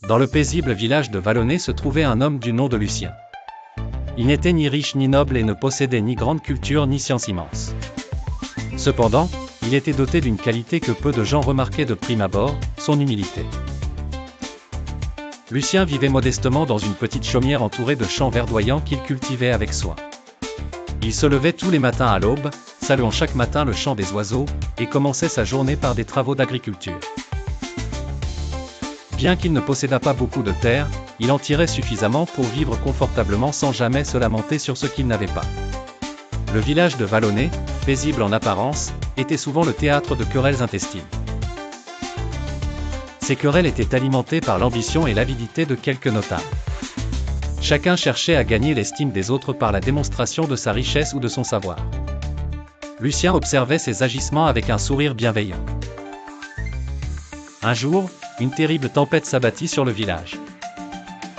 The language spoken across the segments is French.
Dans le paisible village de Vallonné se trouvait un homme du nom de Lucien. Il n'était ni riche ni noble et ne possédait ni grande culture ni science immense. Cependant, il était doté d'une qualité que peu de gens remarquaient de prime abord, son humilité. Lucien vivait modestement dans une petite chaumière entourée de champs verdoyants qu'il cultivait avec soin. Il se levait tous les matins à l'aube, saluant chaque matin le chant des oiseaux, et commençait sa journée par des travaux d'agriculture. Bien qu'il ne possédât pas beaucoup de terre, il en tirait suffisamment pour vivre confortablement sans jamais se lamenter sur ce qu'il n'avait pas. Le village de Vallonné, paisible en apparence, était souvent le théâtre de querelles intestines. Ces querelles étaient alimentées par l'ambition et l'avidité de quelques notables. Chacun cherchait à gagner l'estime des autres par la démonstration de sa richesse ou de son savoir. Lucien observait ces agissements avec un sourire bienveillant. Un jour, une terrible tempête s'abattit sur le village.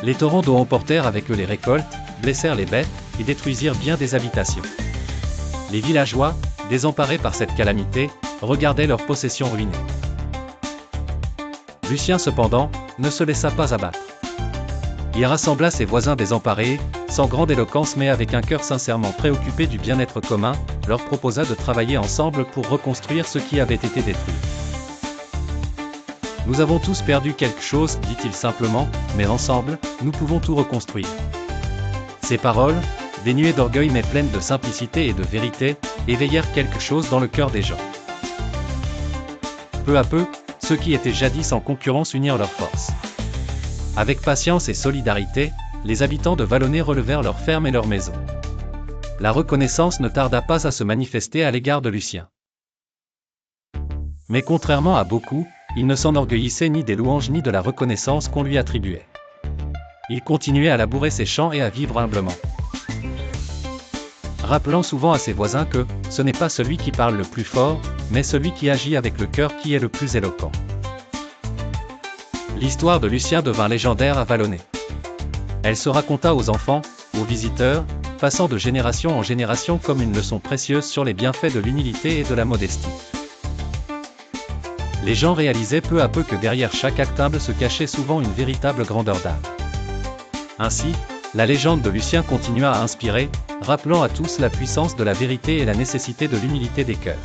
Les torrents d'eau emportèrent avec eux les récoltes, blessèrent les bêtes, et détruisirent bien des habitations. Les villageois, désemparés par cette calamité, regardaient leurs possessions ruinées. Lucien cependant, ne se laissa pas abattre. Il rassembla ses voisins désemparés, sans grande éloquence mais avec un cœur sincèrement préoccupé du bien-être commun, leur proposa de travailler ensemble pour reconstruire ce qui avait été détruit. Nous avons tous perdu quelque chose, dit-il simplement, mais ensemble, nous pouvons tout reconstruire. Ces paroles, dénuées d'orgueil mais pleines de simplicité et de vérité, éveillèrent quelque chose dans le cœur des gens. Peu à peu, ceux qui étaient jadis en concurrence unirent leurs forces. Avec patience et solidarité, les habitants de Vallonné relevèrent leurs fermes et leurs maisons. La reconnaissance ne tarda pas à se manifester à l'égard de Lucien. Mais contrairement à beaucoup, il ne s'enorgueillissait ni des louanges ni de la reconnaissance qu'on lui attribuait. Il continuait à labourer ses champs et à vivre humblement. Rappelant souvent à ses voisins que ce n'est pas celui qui parle le plus fort, mais celui qui agit avec le cœur qui est le plus éloquent. L'histoire de Lucien devint légendaire à Vallonné. Elle se raconta aux enfants, aux visiteurs, passant de génération en génération comme une leçon précieuse sur les bienfaits de l'humilité et de la modestie. Les gens réalisaient peu à peu que derrière chaque acte humble se cachait souvent une véritable grandeur d'âme. Ainsi, la légende de Lucien continua à inspirer, rappelant à tous la puissance de la vérité et la nécessité de l'humilité des cœurs.